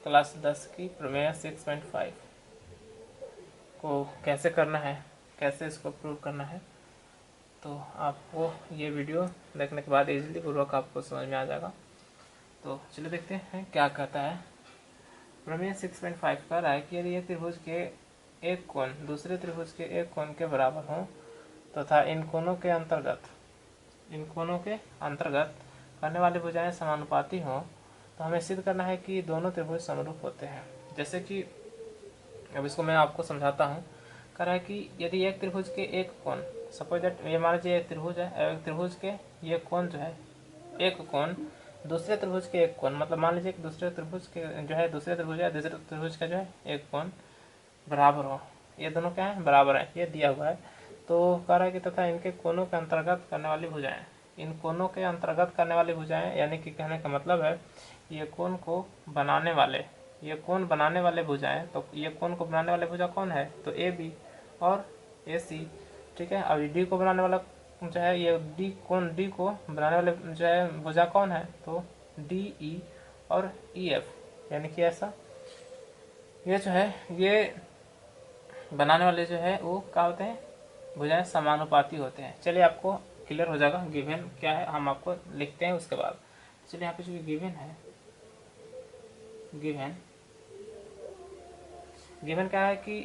Class 10 की प्रमेय 6.5 को कैसे करना है, कैसे इसको प्रूव करना है, तो आपको ये वीडियो देखने के बाद इजीली पूर्वक आपको समझ में आ जाएगा। तो चलिए देखते हैं क्या कहता है। प्रमेय 6.5 कह रहा है कि यदि एक त्रिभुज के एक कोण दूसरे त्रिभुज के एक कोण के बराबर हो तथा इन कोणों के अंतर्गत करने वाली भुजाएं समानुपाती हो तो हमें सिद्ध करना है कि दोनों त्रिभुज समरूप होते हैं। जैसे कि अब इसको मैं आपको समझाता हूँ। कह रहा है कि यदि एक त्रिभुज के एक कोण, सपोज दैट ये मान लीजिए एक त्रिभुज है, एक त्रिभुज के ये कोण जो है एक कोण दूसरे त्रिभुज के एक कोण, मतलब मान लीजिए कि दूसरे त्रिभुज के जो है दूसरे त्रिभुज है दूसरे त्रिभुज का जो है एक कोण बराबर हो, ये दोनों क्या है बराबर है, ये दिया हुआ है। तो कह रहा है कि तथा इनके कोणों के अंतर्गत करने वाली भुजाएं, इन कोणों के अंतर्गत करने वाली भुजाएं यानी कि कहने का मतलब है ये कोण को बनाने वाले, ये कोण बनाने वाले भुजाएं, तो ये कोण को बनाने वाले भुजा कौन है, तो ए बी और ए सी, ठीक है। अब डी को बनाने वाला जो है ये डी कोण, डी को बनाने वाले जो है भुजा कौन है, तो डी ई और ई एफ, यानी कि ऐसा ये जो है ये बनाने वाले जो है वो क्या होते हैं, भुजाएं समानुपाती होते हैं। चलिए आपको क्लियर हो जाएगा गिवन क्या है, हम आपको लिखते हैं उसके बाद। चलिए यहाँ पे जो गिवन है, गिवन क्या है कि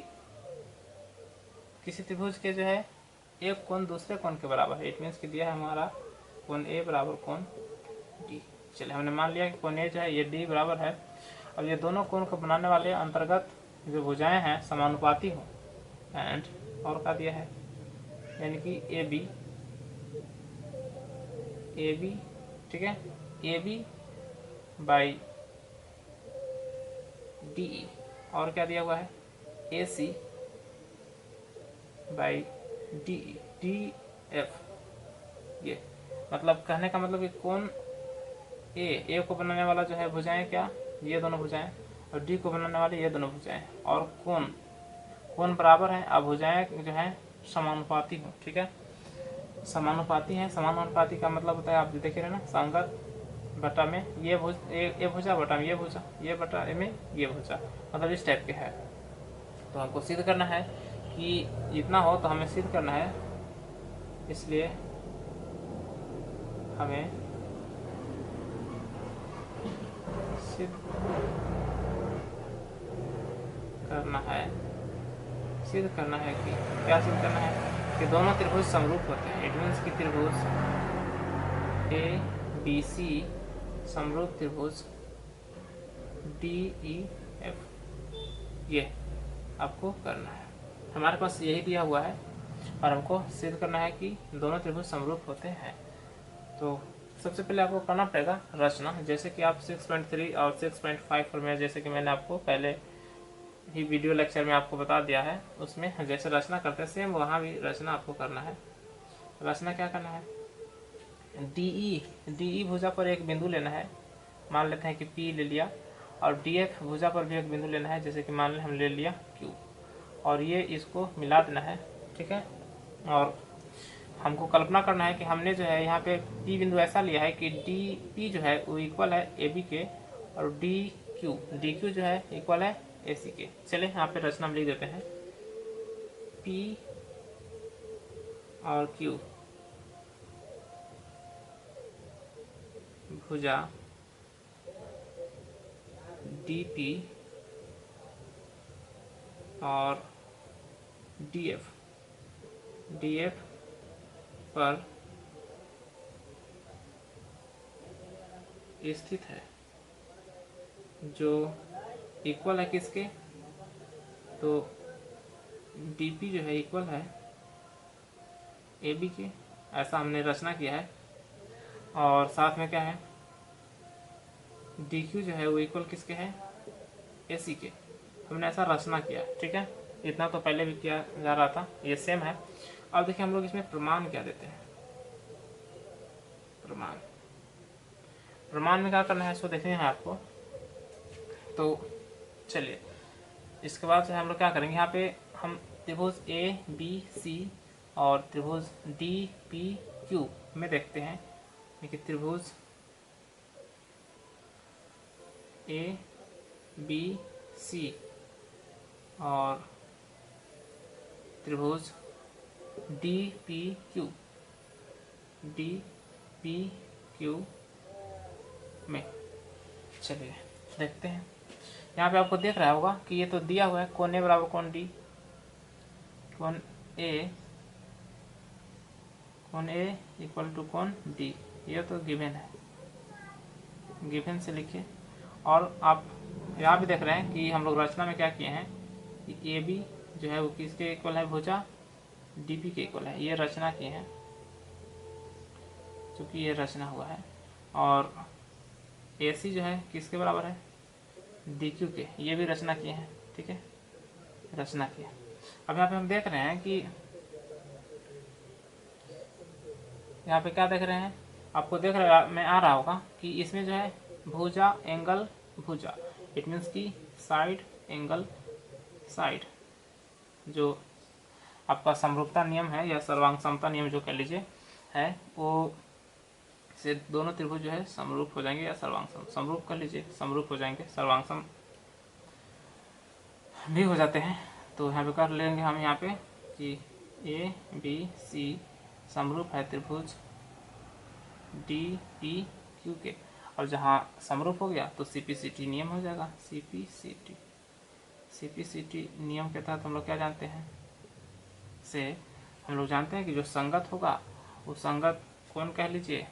किसी त्रिभुज के जो है एक कोण दूसरे कोण के बराबर है। इट मीन्स कि दिया है हमारा कोण ए बराबर कोण डी। चलिए हमने मान लिया कि कोण ए जो है ये डी बराबर है। अब ये दोनों कोण को बनाने वाले अंतर्गत जो भुजाएं हैं समानुपाती हो, एंड और क्या दिया है यानी कि ए बी, ठीक है, A B by D E, और क्या दिया हुआ है A C by D E D F. ये मतलब कहने का मतलब कि कोण ए को बनाने वाला जो है भुजाएं क्या, ये दोनों भुजाएं, और डी को बनाने वाले ये दोनों भुजाएं, और कोण बराबर है। अब भुजाएं जो है समानुपाती हो, ठीक है, समानुपाती है। समानुपाती का मतलब होता है आप देख रहे हैं ना, संगत बटा में ये भुजा बटा में ये भुजा, ये बटा में ये भुजा, मतलब इस टाइप के है। तो हमको सिद्ध करना है कि जितना हो तो हमें सिद्ध करना है, इसलिए हमें सिद्ध करना है कि क्या सिद्ध करना है कि दोनों त्रिभुज समरूप होते हैं। इट मीन्स कि त्रिभुज ए बी सी समरूप त्रिभुज डी ई एफ, ये आपको करना है। हमारे पास यही दिया हुआ है और हमको सिद्ध करना है कि दोनों त्रिभुज समरूप होते हैं। तो सबसे पहले आपको करना पड़ेगा रचना, जैसे कि आप 6.3 और 6.5 पर मैं जैसे कि मैंने आपको पहले ही वीडियो लेक्चर में आपको बता दिया है, उसमें जैसे रचना करते हैं सेम वहाँ भी रचना आपको करना है। रचना क्या करना है, डी ई भुजा पर एक बिंदु लेना है, मान लेते हैं कि P ले लिया, और डी एफ भुजा पर भी एक बिंदु लेना है, जैसे कि मान लें हम ले लिया Q, और ये इसको मिला देना है, ठीक है। और हमको कल्पना करना है कि हमने जो है यहाँ पे P बिंदु ऐसा लिया है कि डी पी जो है वो इक्वल है ए बी के, और डी क्यू जो है इक्वल है ए सी के। चलिए यहाँ पे रचना लिख देते हैं, P और Q भुजा डी पी और डी एफ पर स्थित है, जो इक्वल है किसके, तो dp जो है इक्वल है ab के, ऐसा हमने रचना किया है। और साथ में क्या है dq जो है वो इक्वल किसके है, ac के, हमने ऐसा रचना किया, ठीक है। इतना तो पहले भी किया जा रहा था, ये सेम है। अब देखिए हम लोग इसमें प्रमाण क्या देते हैं, प्रमाण में क्या करना है इसको देखना है आपको। तो चलिए इसके बाद से हम लोग क्या करेंगे, यहाँ पे हम त्रिभुज ए बी सी और त्रिभुज डी पी क्यू में देखते हैं। देखिए त्रिभुज ए बी सी और त्रिभुज डी पी क्यू में। चलिए देखते हैं। यहाँ पे आपको देख रहा होगा कि ये तो दिया हुआ है कोण ए बराबर कोण डी, कोण ए इक्वल टू कोण डी, ये तो गिवन है, गिवन से लिखिए। और आप यहाँ भी देख रहे हैं कि हम लोग रचना में क्या किए हैं कि ए बी जो है वो किसके इक्वल है, भुजा डी पी के इक्वल है, ये रचना किए हैं क्योंकि ये रचना हुआ है। और ए सी जो है किसके बराबर है, डी क्यू के, ये भी रचना किए हैं, ठीक है, रचना किए। अब यहाँ पे हम देख रहे हैं कि यहाँ पे क्या देख रहे हैं, आपको देख रहा में आ रहा होगा कि इसमें जो है भुजा एंगल भुजा, इट मीन्स की साइड एंगल साइड, जो आपका समरूपता नियम है या सर्वांग समता नियम जो कह लीजिए है, वो से दोनों त्रिभुज जो है समरूप हो जाएंगे या सर्वांग समरूप कर लीजिए, समरूप हो जाएंगे, सर्वांग सम भी हो जाते हैं। तो यहाँ पे कर लेंगे हम यहाँ पे कि ए बी सी समरूप है त्रिभुज डी पी क्यू के, और जहाँ समरूप हो गया तो सीपीसीटी नियम हो जाएगा। सीपीसीटी नियम के तहत हम लोग क्या जानते हैं, से हम लोग जानते हैं कि जो संगत होगा वो संगत कोण कह लीजिए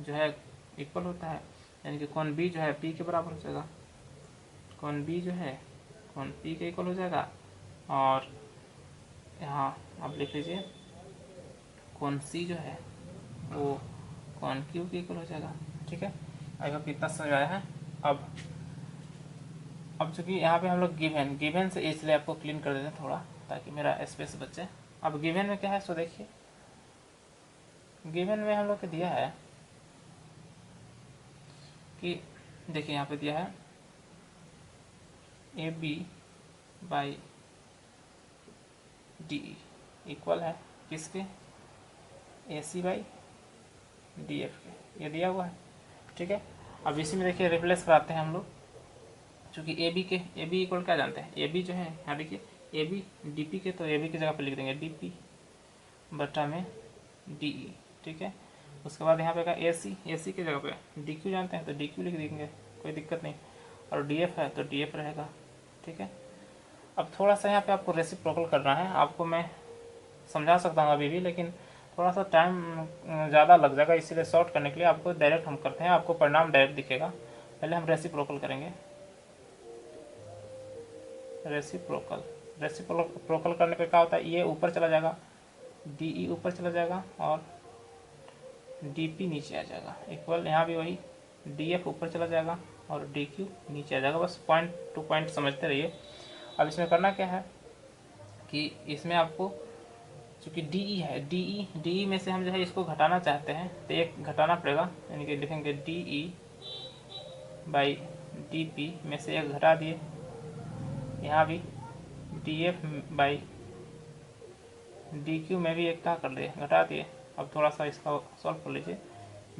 जो है इक्वल होता है, यानी कि कोण बी जो है पी के बराबर हो जाएगा, कोण बी जो है कोण पी के इक्वल हो जाएगा। और यहाँ आप लिख लीजिए कोण सी जो है वो कोण क्यू के इक्वल हो जाएगा, ठीक है। आई होप इतना समझ आया है। अब चूंकि यहाँ पे हम लोग गिवन से इसलिए आपको क्लीन कर देते हैं थोड़ा, ताकि मेरा स्पेस बचे। अब गिवन में क्या है सो देखिए, गिवन में हम लोग को दिया है कि देखिए यहाँ पे दिया है A B by d equal है किसके, a C by d f के, ये दिया हुआ है, ठीक है। अब इसी में देखिए रिप्लेस कराते हैं हम लोग, चूँकि ए बी इक्वल क्या जानते हैं, ए बी जो है यहाँ देखिए ए बी डी पी के, तो ए बी की जगह पर लिख देंगे डी पी बटा में डी ई, ठीक है। उसके बाद यहाँ पे का ए सी की जगह पे डी क्यू जानते हैं तो डी क्यू लिख देंगे, कोई दिक्कत नहीं। और डी एफ है तो डी एफ रहेगा, ठीक है। अब थोड़ा सा यहाँ पे आपको रेसिप्रोकल करना है, आपको मैं समझा सकता हूँ अभी भी, लेकिन थोड़ा सा टाइम ज़्यादा लग जाएगा, इसीलिए शॉर्ट करने के लिए आपको डायरेक्ट हम करते हैं, आपको परिणाम डायरेक्ट दिखेगा। पहले हम रेसिप्रोकल करेंगे, रेसिप्रोकल करने पे क्या होता है, ये ऊपर चला जाएगा, डी ई ऊपर चला जाएगा और डी पी नीचे आ जाएगा, इक्वल यहाँ भी वही डी एफ ऊपर चला जाएगा और डी क्यू नीचे आ जाएगा। बस पॉइंट टू पॉइंट समझते रहिए। अब इसमें करना क्या है कि इसमें आपको चूँकि डी ई है, डी ई में से हम जो है इसको घटाना चाहते हैं तो एक घटाना पड़ेगा, यानी कि लिखेंगे D E by D P में से एक घटा दिए, यहाँ भी D F by D Q में भी एक क्या कर दिए, घटा दिए। अब थोड़ा सा इसका सॉल्व कर लीजिए,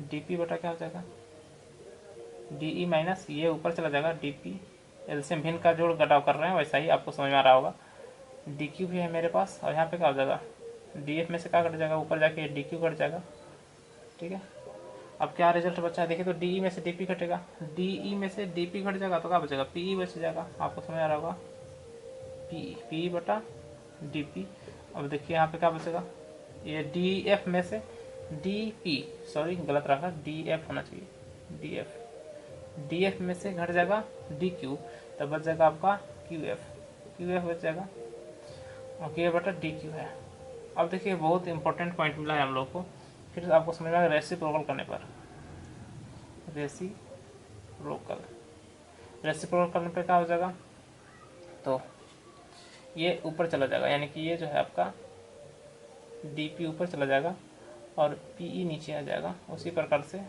डी पी बटा क्या हो जाएगा, डी ई माइनस ये ऊपर चला जाएगा, डी पी एलसीएम भिन्न का जोड़ घटाव कर रहे हैं, वैसा ही आपको समझ में आ रहा होगा। डी क्यू भी है मेरे पास, और यहाँ पे क्या हो जाएगा, डी एफ में से क्या कट जाएगा, ऊपर जाके डी क्यू कट जाएगा, ठीक है। अब क्या रिजल्ट बचा है देखिए, तो डी ई में से डी पी घटेगा, डी ई में से डी पी घट जाएगा तो क्या बचेगा, पी ई बच जाएगा, आपको समझ आ रहा होगा, पी ई बटा डी पी। अब देखिए यहाँ पे क्या बचेगा, ये डी एफ में से डी पी, सॉरी गलत रखा, डी एफ होना चाहिए, डी एफ में से घट जाएगा डी क्यू, तब बच जाएगा आपका क्यू एफ बच जाएगा, और क्यू एफ बटा डी क्यू है। अब देखिए बहुत इंपॉर्टेंट पॉइंट मिला है हम लोग को, फिर आपको समझ में आएगा रेसिप्रोकल करने पर, रेसिप्रोकल करने पर क्या हो जाएगा, तो ये ऊपर चला जाएगा, यानी कि ये जो है आपका डी पी ऊपर चला जाएगा और पी ई नीचे आ जाएगा। उसी प्रकार से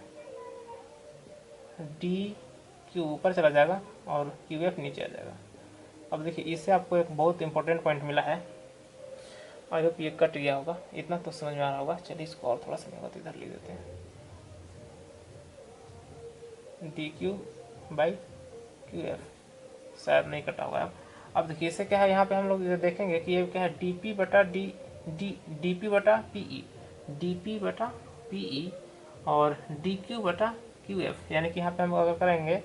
डी क्यू ऊपर चला जाएगा और क्यू एफ नीचे आ जाएगा। अब देखिए इससे आपको एक बहुत इंपॉर्टेंट पॉइंट मिला है, आई होप ये कट गया होगा, इतना तो समझ में आ रहा होगा। चलिए इसको और थोड़ा सा इधर लिख देते हैं, D Q by Q F शायद नहीं कटा हुआ है। अब देखिए इसे क्या है, यहाँ पे हम लोग देखेंगे कि ये क्या है, डी पी बटा पीई, डी पी बटा पीई और डी क्यू बटा क्यू एफ। यानी कि यहाँ पे हम अगर करेंगे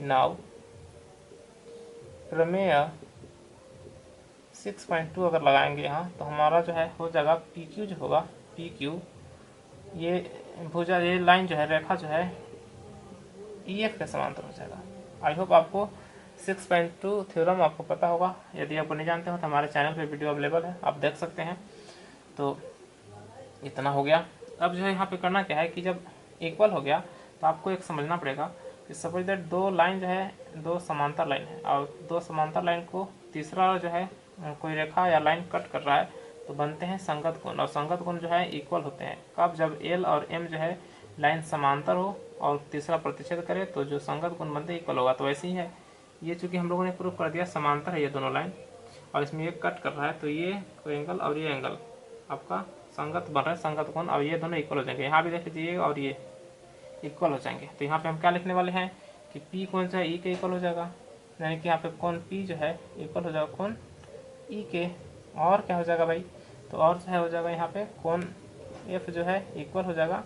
नाउ प्रमेय 6.2 अगर लगाएंगे यहाँ, तो हमारा जो है हो जाएगा पी क्यू जो होगा, पी क्यू ये भुजा, ये लाइन जो है, रेखा जो है ई एफ के समांतर हो जाएगा। आई होप आपको 6.2 थ्योरम आपको पता होगा। यदि आपको नहीं जानते हो तो हमारे चैनल पे वीडियो अवेलेबल है, आप देख सकते हैं। तो इतना हो गया। अब जो है यहाँ पे करना क्या है कि जब इक्वल हो गया तो आपको एक समझना पड़ेगा कि सपोज दैट दो लाइन जो है, दो समांतर लाइन है, और दो समांतर लाइन को तीसरा जो है कोई रेखा या लाइन कट कर रहा है, तो बनते हैं संगत कोण। और संगत कोण जो है इक्वल होते हैं कब, जब एल और एम जो है लाइन समांतर हो और तीसरा प्रतिच्छेद करे, तो जो संगत कोण बनते इक्वल होगा। तो वैसे ही है ये, चूंकि हम लोगों ने प्रूफ कर दिया समांतर है ये दोनों लाइन, और इसमें ये कट कर रहा है, तो ये एंगल और ये एंगल आपका संगत बन रहा है, संगत कोण। और ये दोनों इक्वल हो जाएंगे। यहाँ भी देख लीजिए और ये इक्वल हो जाएंगे। तो यहाँ पे हम क्या लिखने वाले हैं कि पी कोण जो है ई के इक्वल हो जाएगा, यानी कि यहाँ पे कोण पी जो है इक्वल हो जाएगा कोण ई के। और क्या हो जाएगा भाई, तो और जो है हो जाएगा यहाँ पे कोण एफ जो है इक्वल हो जाएगा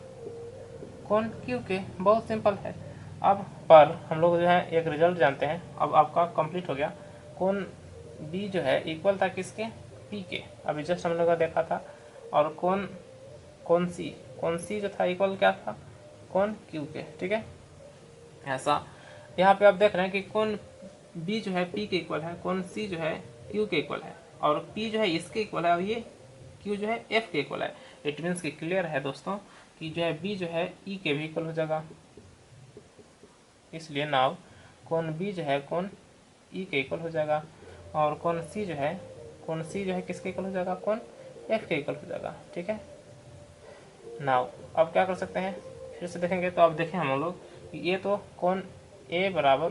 कोण क्यू के। बहुत सिंपल है। अब पर हम लोग जो है एक रिजल्ट जानते हैं, अब आपका कंप्लीट हो गया। कोण बी जो है इक्वल था किसके, पी के, अभी जस्ट हम लोग ने देखा था। और कोण सी जो था इक्वल क्या था, कोण क्यू के। ठीक है, ऐसा यहाँ पे आप देख रहे हैं कि कोण बी जो है पी के इक्वल है, कोण सी जो है क्यू के इक्वल है, और पी जो है इसके इक्वल है, और ये क्यू जो है एफ के इक्वल है। इट मीन्स कि क्लियर है दोस्तों कि जो है बी जो है ई के भी इक्वल हो जाएगा। इसलिए नाउ कोण बी जो है कोण ई के इक्वल हो जाएगा, और कोण सी जो है किसके इक्वल हो जाएगा, कोण एफ के इक्वल हो जाएगा। ठीक है, नाउ अब क्या कर सकते हैं, फिर से देखेंगे तो अब देखें हम लोग कि ये तो कोण ए बराबर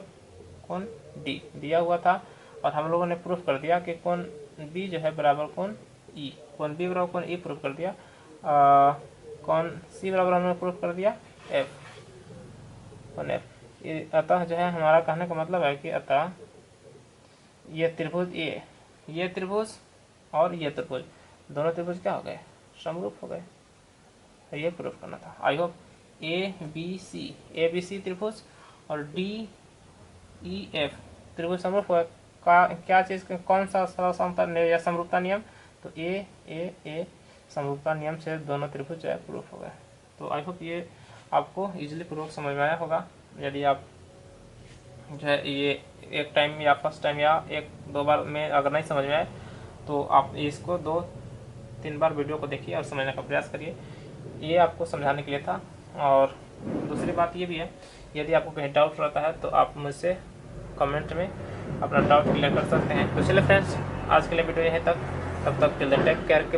कोण डी दिया हुआ था, और हम लोगों ने प्रूफ कर दिया कि कोण बी जो है बराबर कोण ई, कोण बी बराबर कोण ई प्रूफ कर दिया। कोण सी बराबर हमने प्रूफ कर दिया एफ, कोण एफ। अतः जो है हमारा कहने का मतलब है कि अतः ये त्रिभुज ए, ये त्रिभुज और ये त्रिभुज, दोनों त्रिभुज क्या हो गए, समरूप हो गए। ये प्रूफ करना था। I hope A B C त्रिभुज और डी ई एफ त्रिभुज समरूप हो का क्या चीज़, कौन सा समरूपता या समरूपता नियम, तो ए समरूपता नियम से दोनों त्रिभुज जो है प्रूफ हो गए। तो आई होप ये आपको इजीली पूर्वक समझ में आया होगा। यदि आप जो है ये एक टाइम या फर्स्ट टाइम या एक दो बार में अगर नहीं समझ में आए, तो आप इसको 2-3 बार वीडियो को देखिए और समझने का प्रयास करिए। ये आपको समझाने के लिए था। और दूसरी बात ये भी है, यदि आपको कहीं डाउट रहता है तो आप मुझसे कमेंट में अपना डाउट क्लियर कर सकते हैं। तो चलिए फ्रेंड्स, आज के लिए वीडियो यहीं तक, तब तक टिल देन टेक केयर।